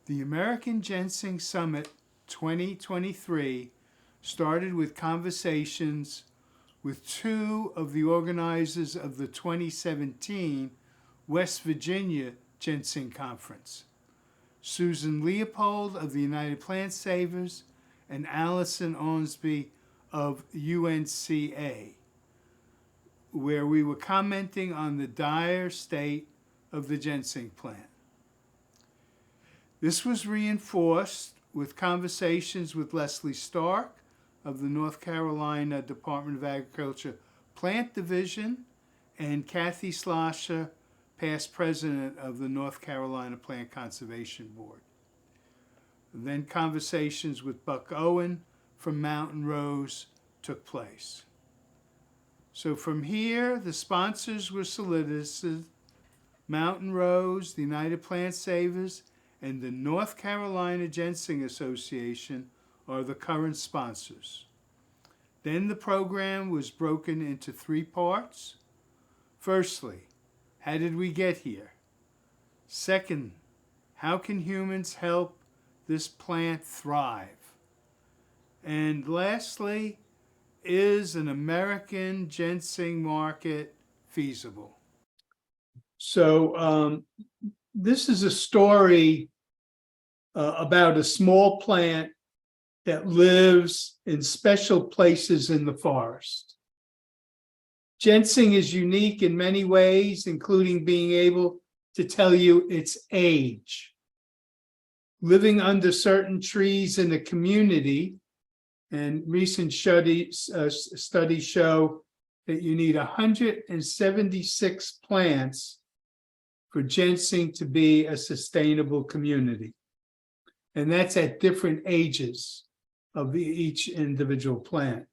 The American Ginseng Summit 2023 started with conversations with two of the organizers of the 2017 West Virginia Ginseng Conference, Susan Leopold of the United Plant Savers and Allison Ormsby of UNCA, where we were commenting on the dire state of the ginseng plant. This was reinforced with conversations with Leslie Stark of the North Carolina Department of Agriculture Plant Division and Kathy Slosher, past president of the North Carolina Plant Conservation Board. Then conversations with Buck Owen from Mountain Rose took place. So from here, the sponsors were solicited: Mountain Rose, the United Plant Savers, and the North Carolina Ginseng Association are the current sponsors. Then the program was broken into three parts. Firstly, how did we get here? Second, how can humans help this plant thrive? And lastly, is an American ginseng market feasible? So this is a story about a small plant that lives in special places in the forest. Ginseng is unique in many ways, including being able to tell you its age. Living under certain trees in a community, and recent studies show that you need 176 plants for ginseng to be a sustainable community. And that's at different ages of each individual plant.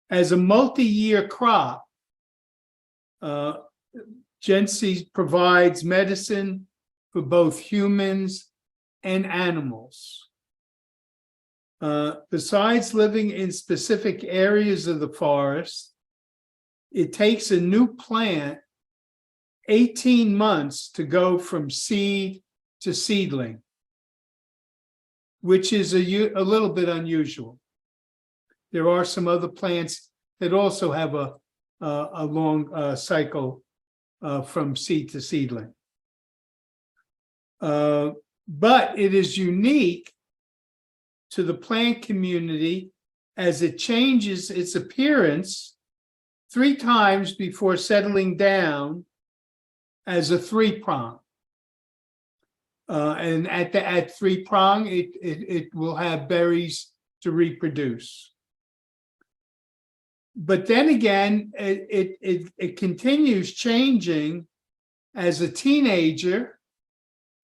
As a multi-year crop, ginseng provides medicine for both humans and animals. Besides living in specific areas of the forest, it takes a new plant 18 months to go from seed to seedling, which is a little bit unusual. There are some other plants that also have a long cycle from seed to seedling. But it is unique to the plant community as it changes its appearance 3 times before settling down as a 3-prong. And at 3-prong, it will have berries to reproduce. But then again, it continues changing as a teenager,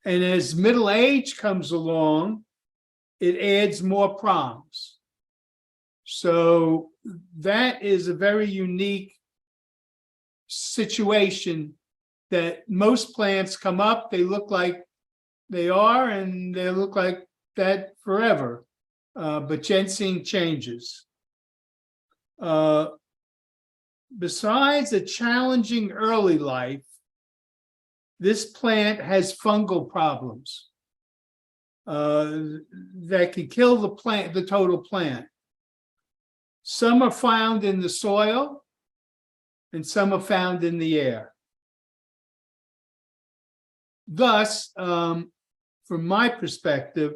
and as middle age comes along, it adds more prongs. So that is a very unique situation that most plants come up, they look like they are, and they look like that forever. But ginseng changes. Besides a challenging early life, this plant has fungal problems that can kill the total plant. Some are found in the soil, and some are found in the air. Thus, from my perspective,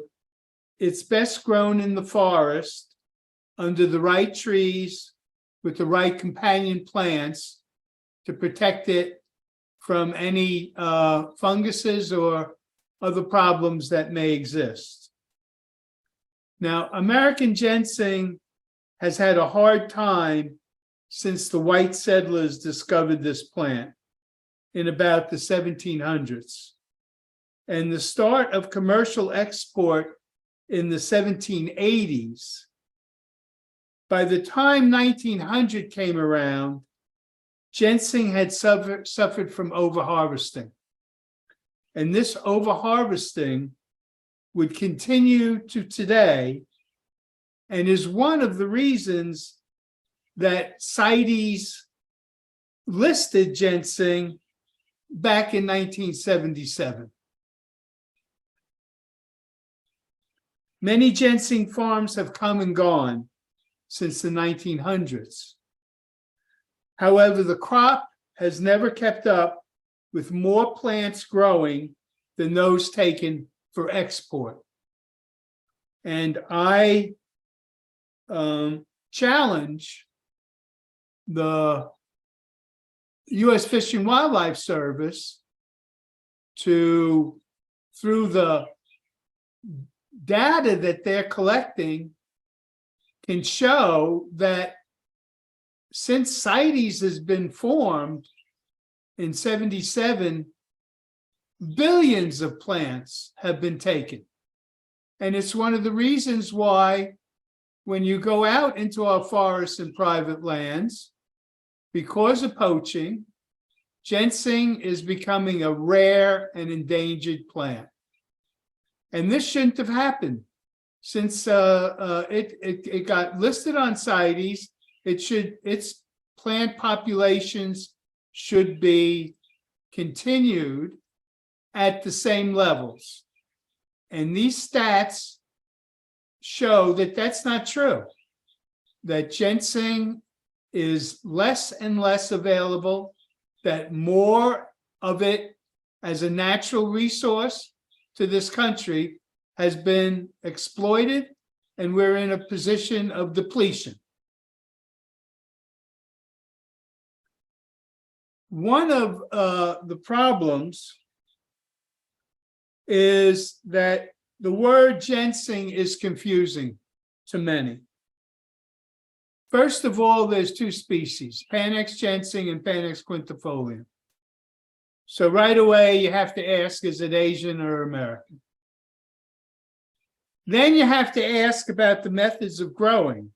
it's best grown in the forest under the right trees with the right companion plants to protect it from any funguses or other problems that may exist. Now, American ginseng has had a hard time since the white settlers discovered this plant in about the 1700s. And the start of commercial export in the 1780s. By the time 1900 came around, ginseng had suffered from overharvesting. And this overharvesting would continue to today, and is one of the reasons that CITES listed ginseng back in 1977. Many ginseng farms have come and gone since the 1900s. However, the crop has never kept up with more plants growing than those taken for export. And I challenge the U.S. Fish and Wildlife Service to, through the data that they're collecting, can show that since CITES has been formed in 77, billions of plants have been taken. And it's one of the reasons why when you go out into our forests and private lands, because of poaching, ginseng is becoming a rare and endangered plant. And this shouldn't have happened. Since it got listed on CITES, its plant populations should be continued at the same levels. And these stats show that that's not true, that ginseng is less and less available, that more of it as a natural resource to this country has been exploited, and we're in a position of depletion. One of the problems is that the word ginseng is confusing to many. First of all, there's two species, Panax ginseng and Panax quinquefolium. So right away, you have to ask, is it Asian or American? Then you have to ask about the methods of growing,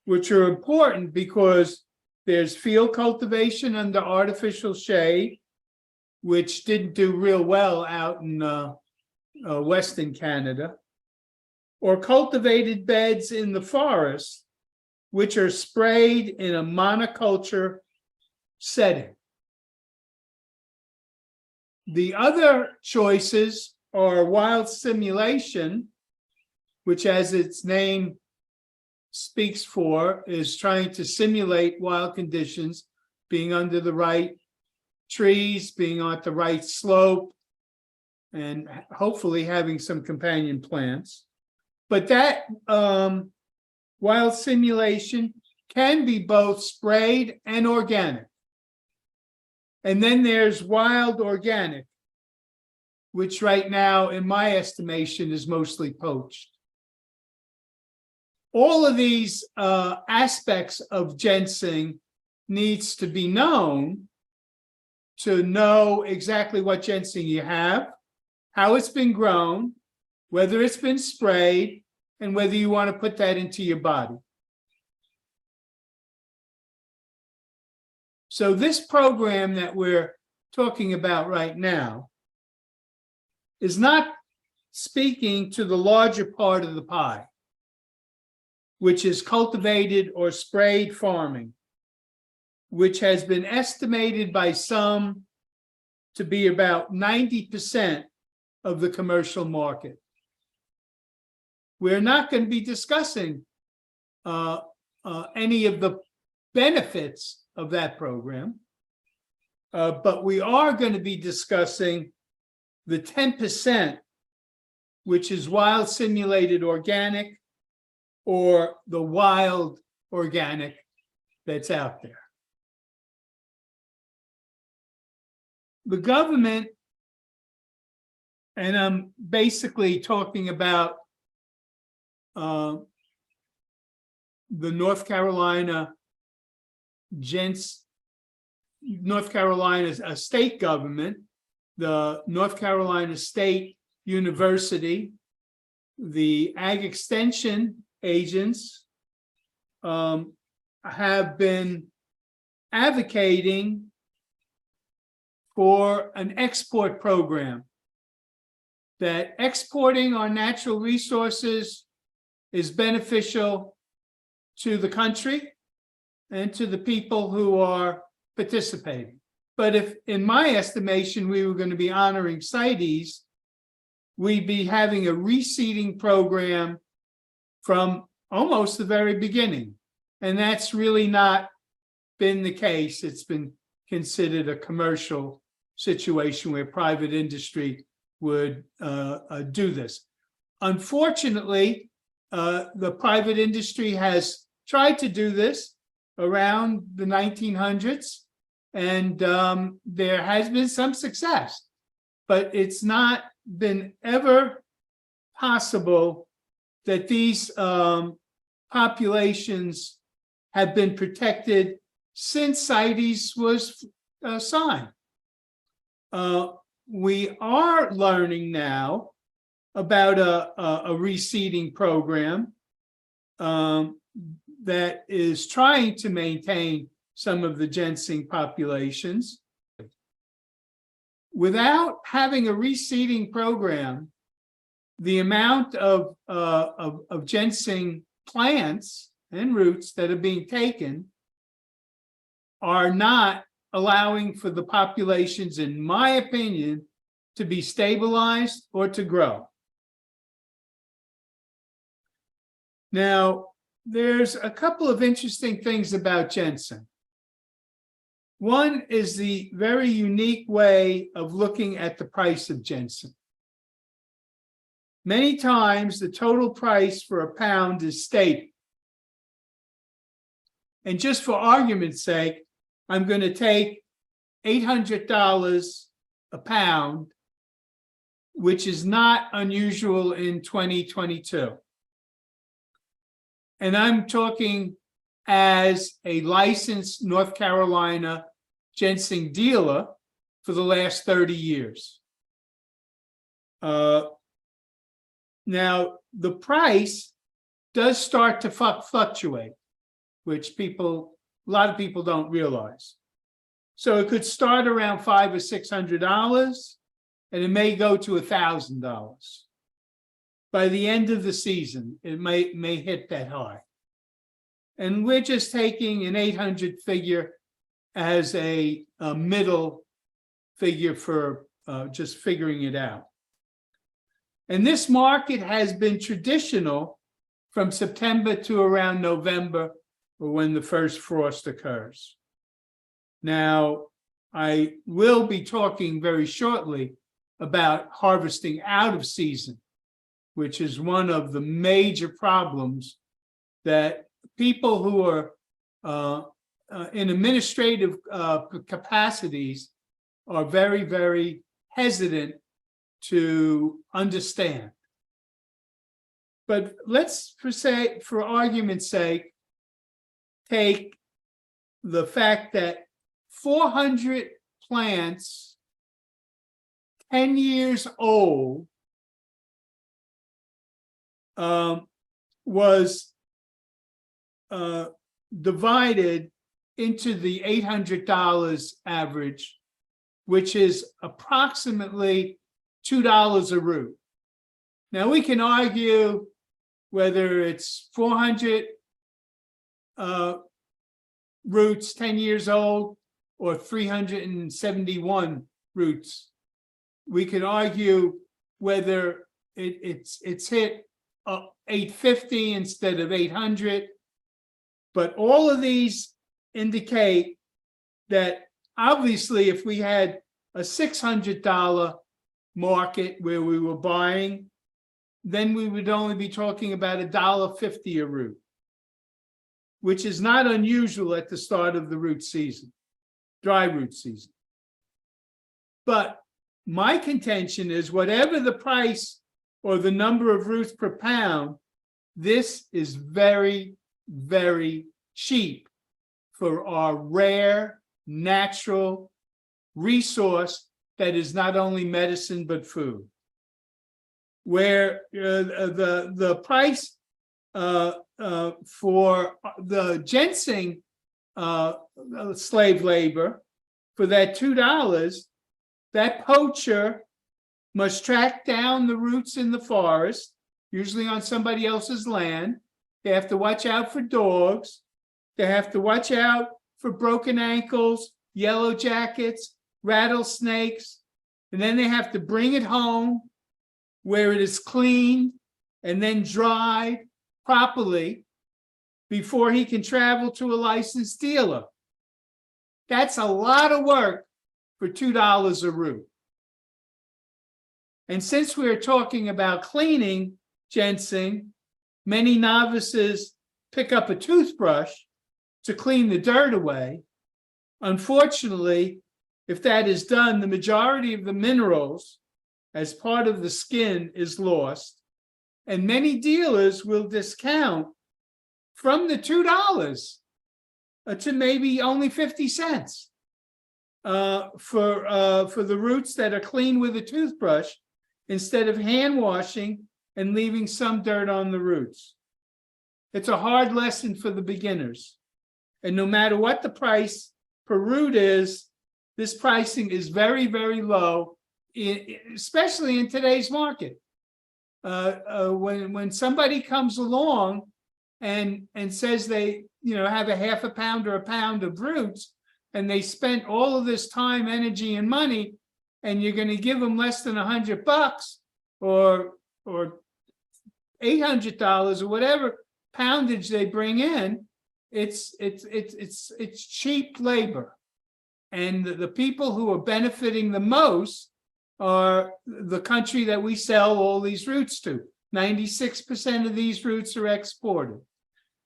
which are important because there's field cultivation under artificial shade, which didn't do real well out in Western Canada, or cultivated beds in the forest, which are sprayed in a monoculture setting. The other choices are wild simulation, which, as its name speaks for, is trying to simulate wild conditions, being under the right trees, being on the right slope, and hopefully having some companion plants. But that wild simulation can be both sprayed and organic. And then there's wild organic, which right now, in my estimation, is mostly poached. All of these aspects of ginseng needs to be known to know exactly what ginseng you have, how it's been grown, whether it's been sprayed, and whether you want to put that into your body. So this program that we're talking about right now is not speaking to the larger part of the pie, which is cultivated or sprayed farming, which has been estimated by some to be about 90% of the commercial market. We're not going to be discussing any of the benefits of that program, but we are going to be discussing the 10%, which is wild simulated organic, or the wild organic that's out there. The government, and I'm basically talking about the North Carolina state government, the North Carolina State University, the Ag Extension agents have been advocating for an export program, that exporting our natural resources is beneficial to the country and to the people who are participating. But if, in my estimation, we were going to be honoring CITES, we'd be having a reseeding program from almost the very beginning. And that's really not been the case. It's been considered a commercial situation where private industry would do this. Unfortunately, the private industry has tried to do this around the 1900s, and there has been some success, but it's not been ever possible that these populations have been protected since CITES was signed. We are learning now about a reseeding program that is trying to maintain some of the ginseng populations. Without having a reseeding program, the amount of ginseng plants and roots that are being taken are not allowing for the populations, in my opinion, to be stabilized or to grow. Now, there's a couple of interesting things about ginseng. One is the very unique way of looking at the price of ginseng. Many times, the total price for a pound is stated. And just for argument's sake, I'm going to take $800 a pound, which is not unusual in 2022. And I'm talking as a licensed North Carolina ginseng dealer for the last 30 years. Now, the price does start to fluctuate, which a lot of people don't realize. So it could start around $500 or $600, and it may go to $1,000. By the end of the season, it may hit that high. And we're just taking an 800 figure as a middle figure for just figuring it out. And this market has been traditional from September to around November, or when the first frost occurs. Now, I will be talking very shortly about harvesting out of season, which is one of the major problems that people who are in administrative capacities are very, very hesitant to understand. But let's, for argument's sake, take the fact that 400 plants 10 years old was divided into the $800 average, which is approximately $2 a root. Now, we can argue whether it's 400 roots 10 years old or 371 roots. We could argue whether it's hit 850 instead of 800. But all of these indicate that obviously if we had a $600 market where we were buying, then we would only be talking about $1.50 a root, which is not unusual at the start of the root season, dry root season. But my contention is whatever the price or the number of roots per pound, this is very, very cheap for our rare, natural resource that is not only medicine but food. Where the price for the ginseng slave labor for that $2, that poacher must track down the roots in the forest, usually on somebody else's land. They have to watch out for dogs. They have to watch out for broken ankles, yellow jackets, rattlesnakes, and then they have to bring it home where it is cleaned and then dried properly before he can travel to a licensed dealer. That's a lot of work for $2 a root. And since we're talking about cleaning ginseng, many novices pick up a toothbrush to clean the dirt away. Unfortunately, if that is done, the majority of the minerals as part of the skin is lost, and many dealers will discount from the $2 to maybe only 50 cents for the roots that are cleaned with a toothbrush, instead of hand washing and leaving some dirt on the roots. It's a hard lesson for the beginners. And no matter what the price per root is, this pricing is very, very low, especially in today's market. When somebody comes along and says they have a half a pound or a pound of roots, and they spent all of this time, energy, and money, and you're going to give them less than $100 or $800 or whatever poundage they bring in, it's cheap labor. And the people who are benefiting the most are the country that we sell all these roots to. 96% of these roots are exported.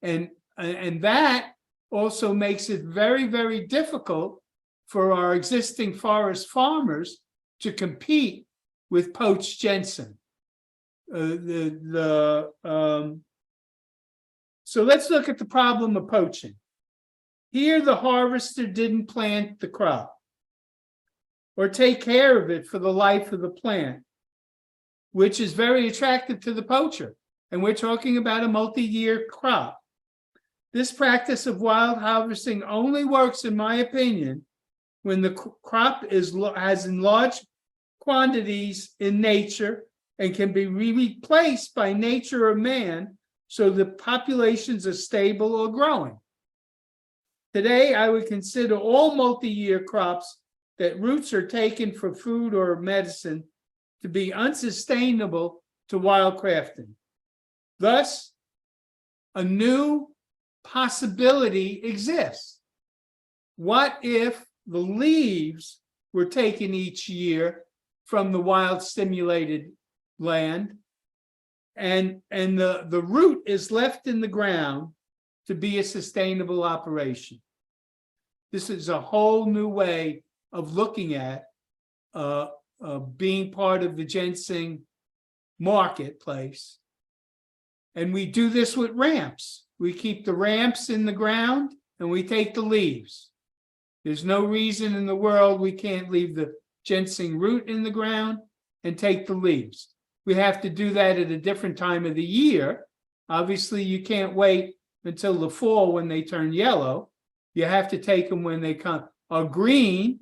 And that also makes it very, very difficult for our existing forest farmers to compete with poached ginseng. So let's look at the problem of poaching. Here, the harvester didn't plant the crop or take care of it for the life of the plant, which is very attractive to the poacher. And we're talking about a multi-year crop. This practice of wild harvesting only works, in my opinion, when the crop has in large quantities in nature and can be replaced by nature or man, so the populations are stable or growing. Today, I would consider all multi-year crops that roots are taken for food or medicine to be unsustainable to wildcrafting. Thus, a new possibility exists. What if the leaves were taken each year from the wild stimulated land, and the root is left in the ground to be a sustainable operation? This is a whole new way of looking at being part of the ginseng marketplace. And we do this with ramps. We keep the ramps in the ground and we take the leaves. There's no reason in the world we can't leave the ginseng root in the ground and take the leaves. We have to do that at a different time of the year. Obviously, you can't wait until the fall when they turn yellow. You have to take them when they are green,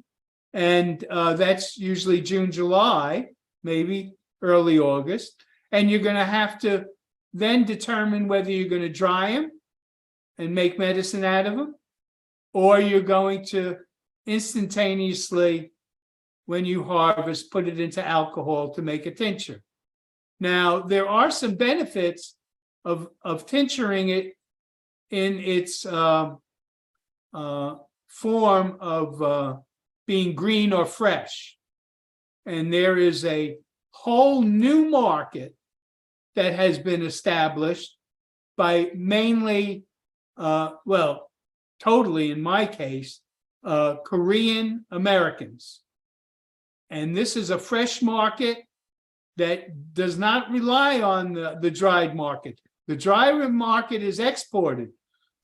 and that's usually June, July, maybe early August. And you're going to have to then determine whether you're going to dry them and make medicine out of them, or you're going to instantaneously, when you harvest, put it into alcohol to make a tincture. Now, there are some benefits of tincturing it in its form of being green or fresh. And there is a whole new market that has been established by mainly, totally in my case, Korean Americans. And this is a fresh market that does not rely on the dried market. The dried market is exported.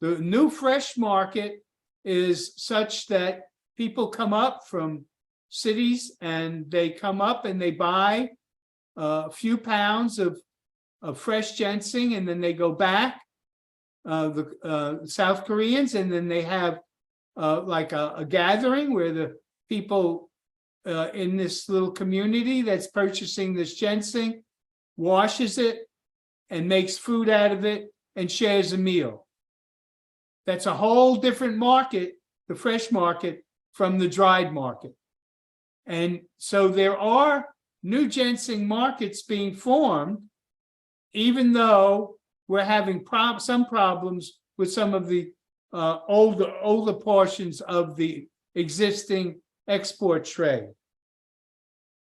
The new fresh market is such that people come up from cities and they come up and they buy a few pounds of fresh ginseng, and then they go back, the South Koreans, and then they have like a gathering where the people in this little community that's purchasing this ginseng washes it and makes food out of it and shares a meal. That's a whole different market, the fresh market, from the dried market. And so there are new ginseng markets being formed, even though we're having some problems with some of the older portions of the existing export trade.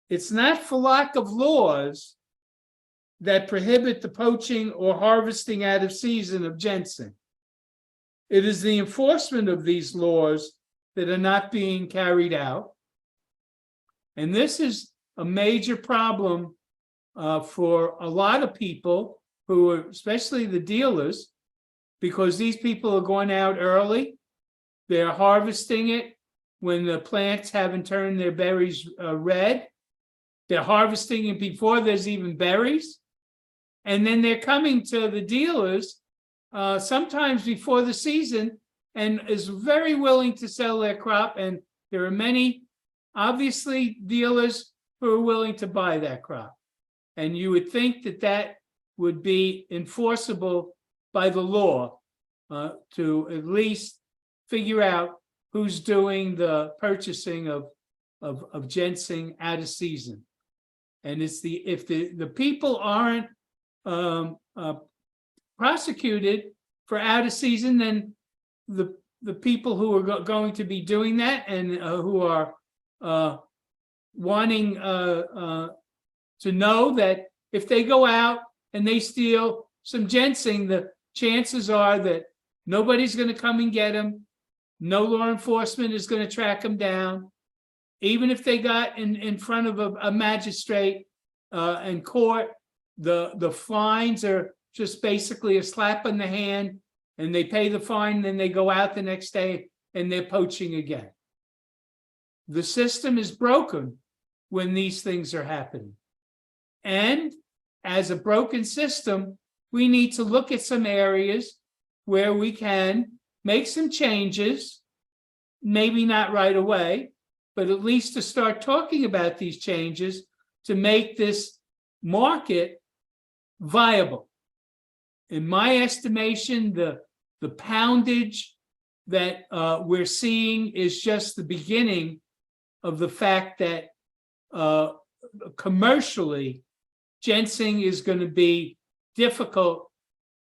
It's not for lack of laws that prohibit the poaching or harvesting out of season of ginseng. It is the enforcement of these laws that are not being carried out. And this is a major problem for a lot of people who are, especially the dealers, because these people are going out early. They're harvesting it when the plants haven't turned their berries red. They're harvesting it before there's even berries. And then they're coming to the dealers sometimes before the season and is very willing to sell their crop. And there are many, obviously, dealers who are willing to buy that crop. And you would think that that would be enforceable by the law to at least figure out who's doing the purchasing of ginseng out of season. And it's if the people aren't prosecuted for out of season, then the people who are going to be doing that and who are wanting to know that if they go out and they steal some ginseng, the chances are that nobody's going to come and get them. No law enforcement is going to track them down. Even if they got in front of a magistrate and court, the fines are just basically a slap on the hand, and they pay the fine, then they go out the next day and they're poaching again. The system is broken when these things are happening. And as a broken system, we need to look at some areas where we can make some changes, maybe not right away, but at least to start talking about these changes to make this market viable. In my estimation, the poundage that we're seeing is just the beginning of the fact that commercially, ginseng is going to be difficult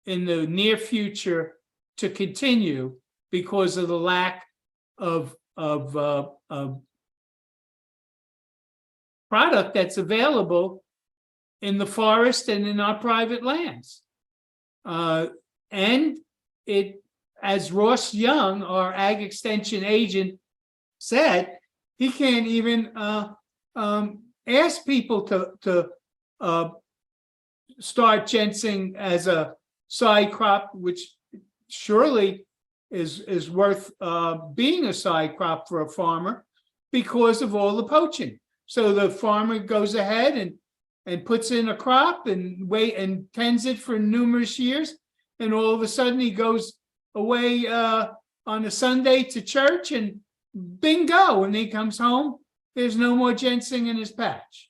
in the near future to continue because of the lack of product that's available in the forest and in our private lands. And it, as Ross Young, our ag extension agent, said, he can't even ask people to start ginseng as a side crop, which surely is worth being a side crop for a farmer because of all the poaching. So the farmer goes ahead and puts in a crop and tends it for numerous years, and all of a sudden he goes away on a Sunday to church, and bingo, when he comes home, there's no more ginseng in his patch.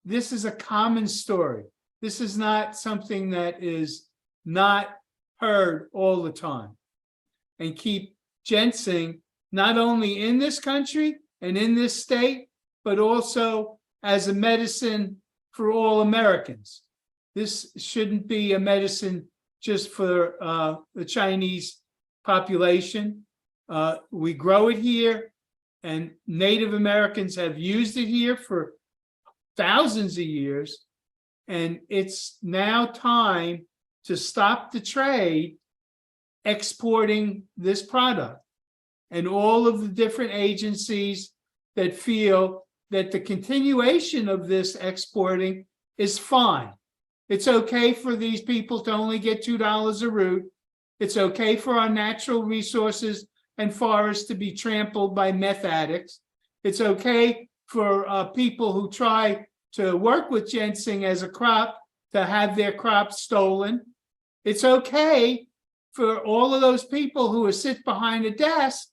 This is a common story. This is not something that is not heard all the time. And keep ginseng not only in this country and in this state, but also as a medicine for all Americans. This shouldn't be a medicine just for the Chinese population. We grow it here, and Native Americans have used it here for thousands of years. And it's now time to stop the trade exporting this product. And all of the different agencies that feel that the continuation of this exporting is fine. It's okay for these people to only get $2 a root. It's okay for our natural resources and forests to be trampled by meth addicts. It's okay for people who try to work with ginseng as a crop to have their crops stolen. It's okay for all of those people who sit behind a desk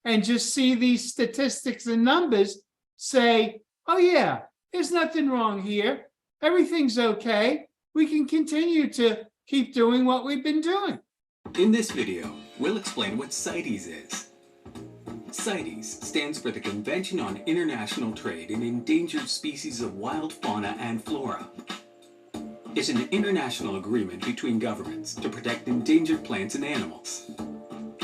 and just see these statistics and numbers say, oh yeah, there's nothing wrong here. Everything's okay. We can continue to keep doing what we've been doing. In this video, we'll explain what CITES is. CITES stands for the Convention on International Trade in Endangered Species of Wild Fauna and Flora. It's an international agreement between governments to protect endangered plants and animals.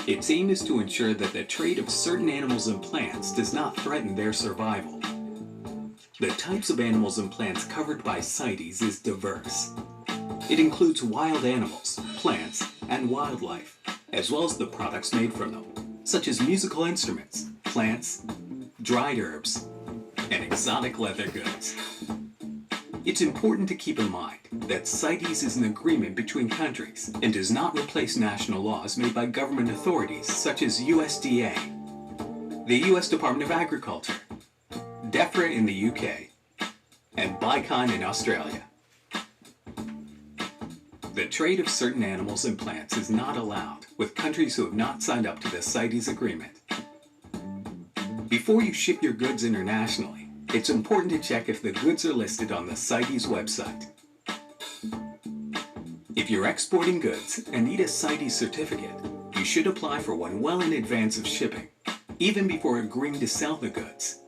Its aim is to ensure that the trade of certain animals and plants does not threaten their survival. The types of animals and plants covered by CITES is diverse. It includes wild animals, plants, and wildlife, as well as the products made from them, such as musical instruments, plants, dried herbs, and exotic leather goods. It's important to keep in mind that CITES is an agreement between countries and does not replace national laws made by government authorities such as USDA, the US Department of Agriculture, DEFRA in the UK, and BICON in Australia. The trade of certain animals and plants is not allowed with countries who have not signed up to the CITES agreement. Before you ship your goods internationally, it's important to check if the goods are listed on the CITES website. If you're exporting goods and need a CITES certificate, you should apply for one well in advance of shipping, even before agreeing to sell the goods.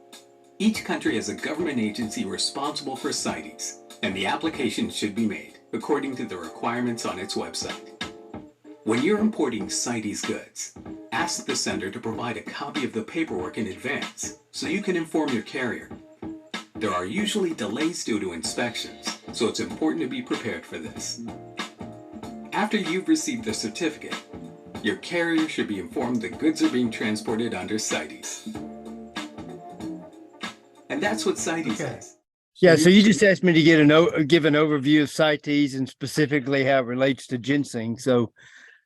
Each country has a government agency responsible for CITES, and the application should be made according to the requirements on its website. When you're importing CITES goods, ask the sender to provide a copy of the paperwork in advance so you can inform your carrier. There are usually delays due to inspections, so it's important to be prepared for this. After you've received the certificate, your carrier should be informed the goods are being transported under CITES. And that's what CITES is. Yeah, so you just asked me to give an overview of CITES and specifically how it relates to ginseng. So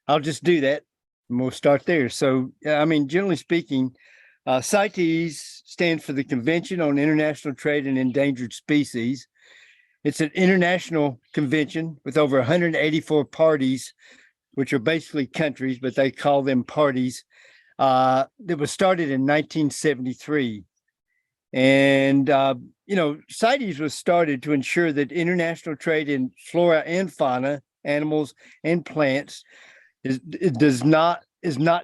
I'll just do that and we'll start there. So, generally speaking, CITES stands for the Convention on International Trade in Endangered Species. It's an international convention with over 184 parties, which are basically countries, but they call them parties. That was started in 1973. And, CITES was started to ensure that international trade in flora and fauna, animals and plants is not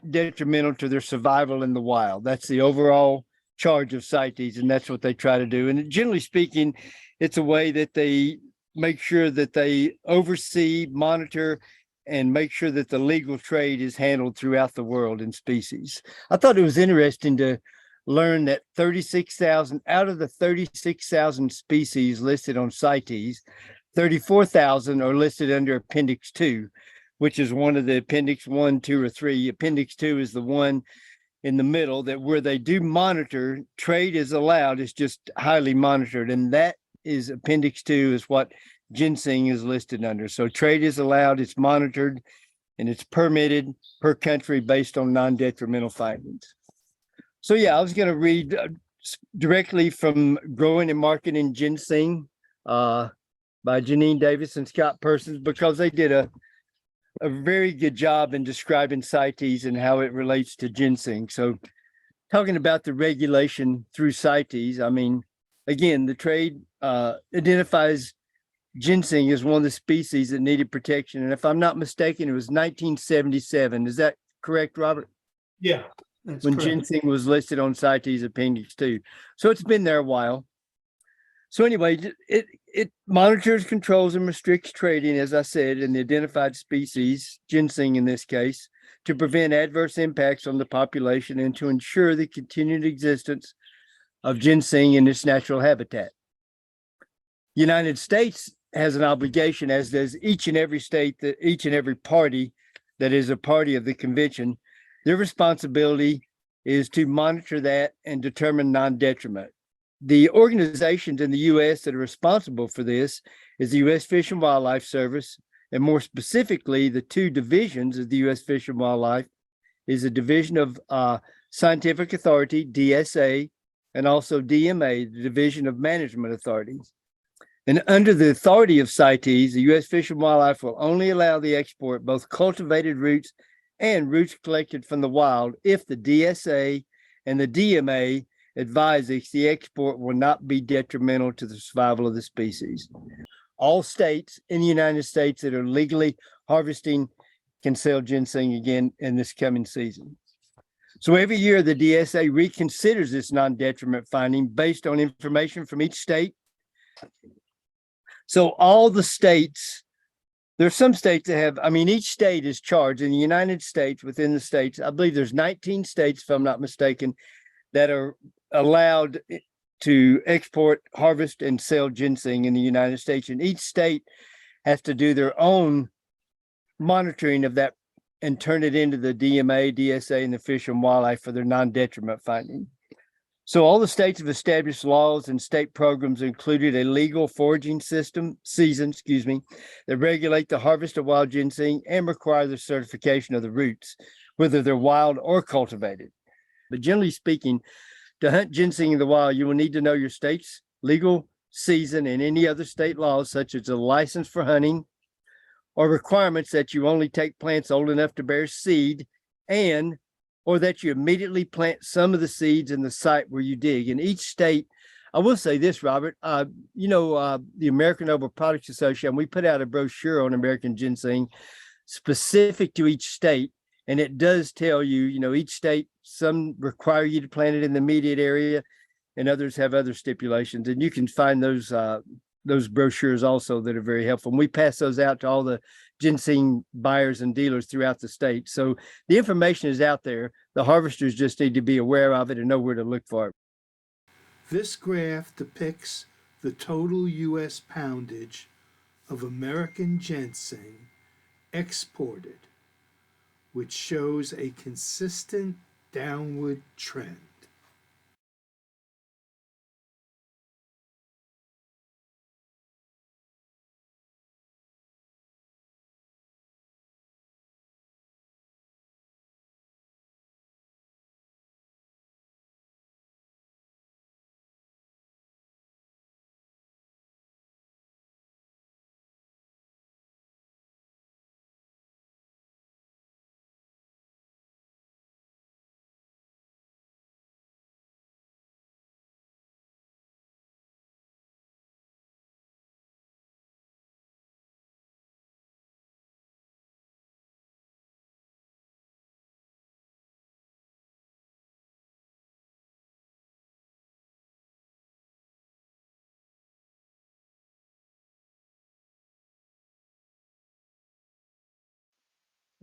detrimental to their survival in the wild. That's the overall charge of CITES, and that's what they try to do. And generally speaking, it's a way that they make sure that they oversee, monitor, and make sure that the legal trade is handled throughout the world in species. I thought it was interesting to learn that 36,000 out of the 36,000 species listed on CITES, 34,000 are listed under Appendix 2, which is one of the Appendix 1, 2, or 3. Appendix 2 is the one in the middle that where they do monitor, trade is allowed, it's just highly monitored. And that is Appendix 2 is what ginseng is listed under. So trade is allowed, it's monitored, and it's permitted per country based on non-detrimental findings. So yeah, I was going to read directly from Growing and Marketing Ginseng by Janine Davis and Scott Persons, because they did a very good job in describing CITES and how it relates to ginseng. So talking about the regulation through CITES, again, the trade identifies ginseng as one of the species that needed protection. And if I'm not mistaken, it was 1977. Is that correct, Robert? Yeah. That's when correct. ginseng was listed on CITES Appendix 2. So it's been there a while. So anyway, it monitors, controls, and restricts trading, as I said, in the identified species, ginseng in this case, to prevent adverse impacts on the population and to ensure the continued existence of ginseng in its natural habitat. The United States has an obligation, as does each and every state, each and every party that is a party of the convention. Their responsibility is to monitor that and determine non-detriment. The organizations in the U.S. that are responsible for this is the U.S. Fish and Wildlife Service, and more specifically, the two divisions of the U.S. Fish and Wildlife is the Division of Scientific Authority, DSA, and also DMA, the Division of Management Authorities. And under the authority of CITES, the U.S. Fish and Wildlife will only allow the export both cultivated roots and roots collected from the wild if the DSA and the DMA advises the export will not be detrimental to the survival of the species. All states in the United States that are legally harvesting can sell ginseng again in this coming season. So every year, the DSA reconsiders this non-detriment finding based on information from each state. So all the states, there's some states that have, I mean, each state is charged in the United States, within the states, I believe there's 19 states, if I'm not mistaken, that are allowed to export, harvest, and sell ginseng in the United States. And each state has to do their own monitoring of that and turn it into the DMA, DSA, and the Fish and Wildlife for their non-detriment finding. So all the states have established laws and state programs, included a legal foraging season, that regulate the harvest of wild ginseng and require the certification of the roots, whether they're wild or cultivated. But generally speaking, to hunt ginseng in the wild, you will need to know your state's legal season and any other state laws, such as a license for hunting, or requirements that you only take plants old enough to bear seed, or that you immediately plant some of the seeds in the site where you dig. In each state, I will say this, Robert, the American Herbal Products Association, we put out a brochure on American Ginseng specific to each state. And it does tell you, each state, some require you to plant it in the immediate area and others have other stipulations. And you can find those brochures also that are very helpful. And we pass those out to all the ginseng buyers and dealers throughout the state. So the information is out there. The harvesters just need to be aware of it and know where to look for it. This graph depicts the total U.S. poundage of American ginseng exported, which shows a consistent downward trend.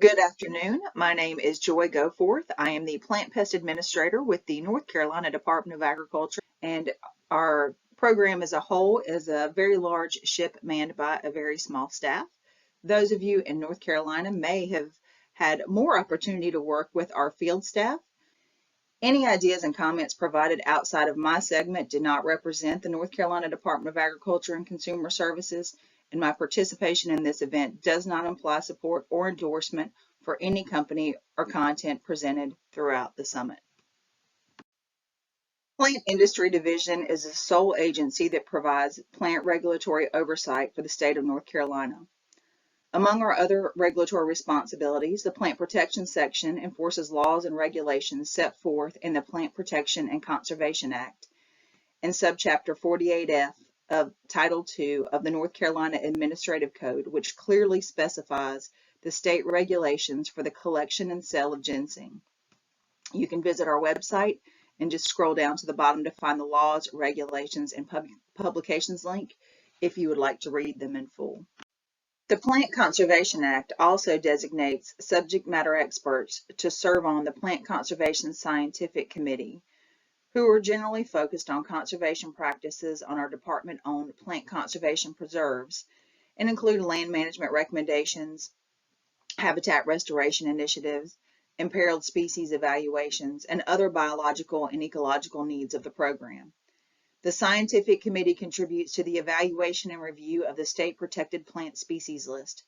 Good afternoon. My name is Joy Goforth. I am the Plant Pest Administrator with the North Carolina Department of Agriculture, and our program as a whole is a very large ship manned by a very small staff. Those of you in North Carolina may have had more opportunity to work with our field staff. Any ideas and comments provided outside of my segment do not represent the North Carolina Department of Agriculture and Consumer Services, and my participation in this event does not imply support or endorsement for any company or content presented throughout the summit. Plant Industry Division is the sole agency that provides plant regulatory oversight for the state of North Carolina. Among our other regulatory responsibilities, the Plant Protection Section enforces laws and regulations set forth in the Plant Protection and Conservation Act and Subchapter 48F of Title II of the North Carolina Administrative Code, which clearly specifies the state regulations for the collection and sale of ginseng. You can visit our website and just scroll down to the bottom to find the laws, regulations, and publications link if you would like to read them in full. The Plant Conservation Act also designates subject matter experts to serve on the Plant Conservation Scientific Committee, who are generally focused on conservation practices on our department-owned plant conservation preserves and include land management recommendations, habitat restoration initiatives, imperiled species evaluations, and other biological and ecological needs of the program. The scientific committee contributes to the evaluation and review of the state protected plant species list.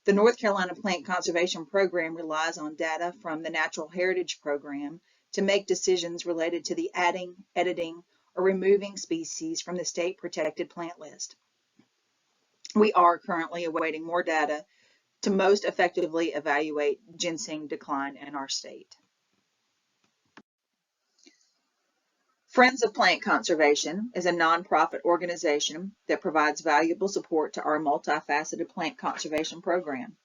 The North Carolina Plant Conservation Program relies on data from the Natural Heritage Program to make decisions related to the adding, editing, or removing species from the state protected plant list. We are currently awaiting more data to most effectively evaluate ginseng decline in our state. Friends of Plant Conservation is a nonprofit organization that provides valuable support to our multifaceted plant conservation program.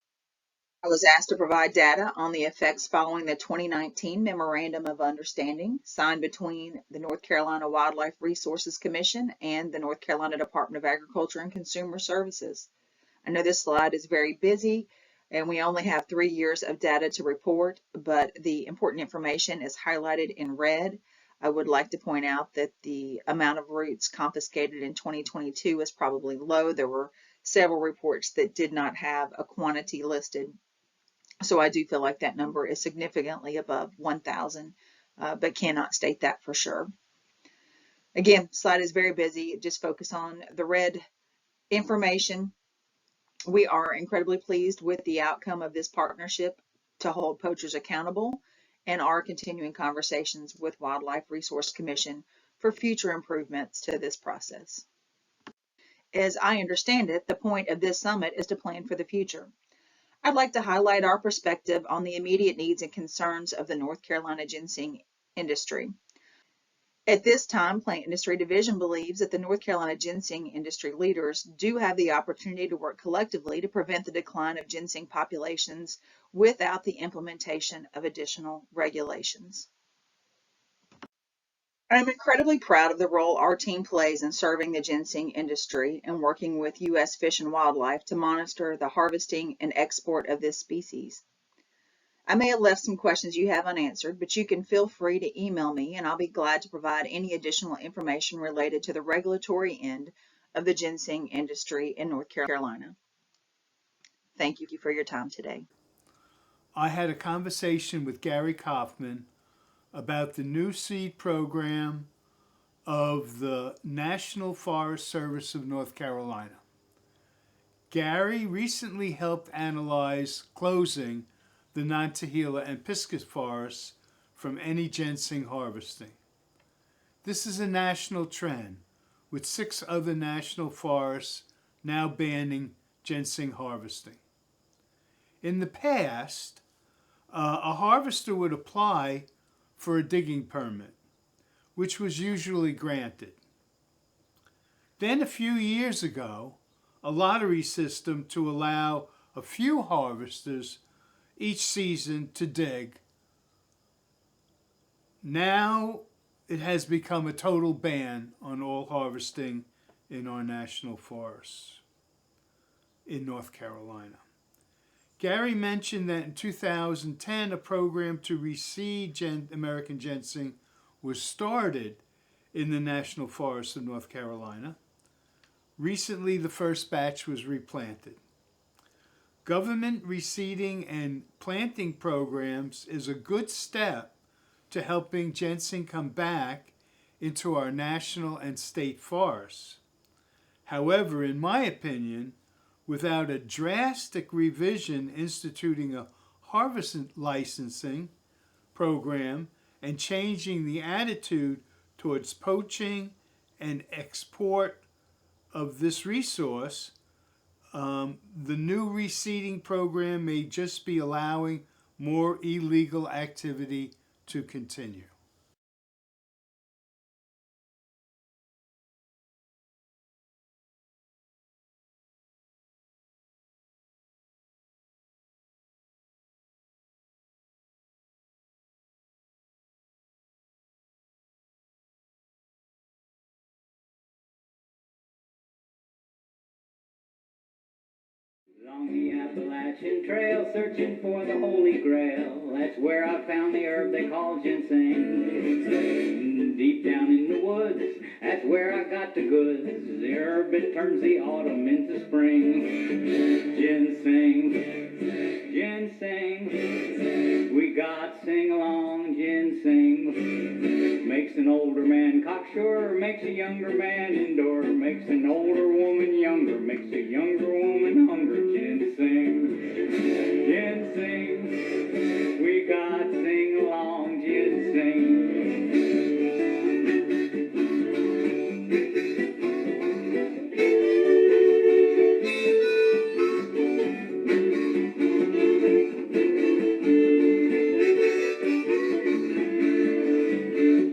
I was asked to provide data on the effects following the 2019 Memorandum of Understanding signed between the North Carolina Wildlife Resources Commission and the North Carolina Department of Agriculture and Consumer Services. I know this slide is very busy and we only have 3 years of data to report, but the important information is highlighted in red. I would like to point out that the amount of roots confiscated in 2022 is probably low. There were several reports that did not have a quantity listed. So I do feel like that number is significantly above 1,000, but cannot state that for sure. Again, slide is very busy. Just focus on the red information. We are incredibly pleased with the outcome of this partnership to hold poachers accountable and are continuing conversations with Wildlife Resource Commission for future improvements to this process. As I understand it, the point of this summit is to plan for the future. I'd like to highlight our perspective on the immediate needs and concerns of the North Carolina ginseng industry. At this time, Plant Industry Division believes that the North Carolina ginseng industry leaders do have the opportunity to work collectively to prevent the decline of ginseng populations without the implementation of additional regulations. I'm incredibly proud of the role our team plays in serving the ginseng industry and working with U.S. Fish and Wildlife to monitor the harvesting and export of this species. I may have left some questions you have unanswered, but you can feel free to email me and I'll be glad to provide any additional information related to the regulatory end of the ginseng industry in North Carolina. Thank you for your time today. I had a conversation with Gary Kaufman about the new seed program of the National Forest Service of North Carolina. Gary recently helped analyze closing the Nantahala and Pisgah forests from any ginseng harvesting. This is a national trend, with 6 other national forests now banning ginseng harvesting. In the past, a harvester would apply for a digging permit, which was usually granted. Then a few years ago, a lottery system to allow a few harvesters each season to dig. Now it has become a total ban on all harvesting in our national forests in North Carolina. Gary mentioned that in 2010, a program to reseed American ginseng was started in the National Forest of North Carolina. Recently, the first batch was replanted. Government reseeding and planting programs is a good step to helping ginseng come back into our national and state forests. However, in my opinion, without a drastic revision instituting a harvest licensing program and changing the attitude towards poaching and export of this resource, the new reseeding program may just be allowing more illegal activity to continue. On the Appalachian Trail, searching for the Holy Grail. That's where I found the herb they call ginseng. Deep down in the woods, that's where I got the goods. The herb, it turns the autumn into spring. Ginseng, ginseng, we got sing-along ginseng. Makes an older man cocksure, makes a younger man endure, makes an older woman younger, makes a younger woman hungry. Ginseng, ginseng, we got sing-along ginseng.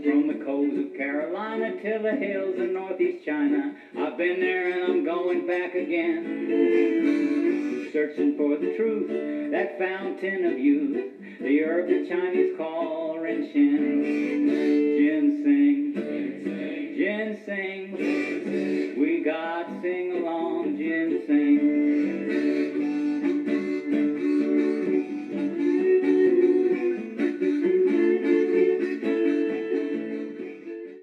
From the coast of Carolina to the hills of northeast China, I've been there and I'm going back again. searching for the truth, that fountain of youth, the herb the Chinese call ren shin. Ginseng, ginseng, we got sing along ginseng.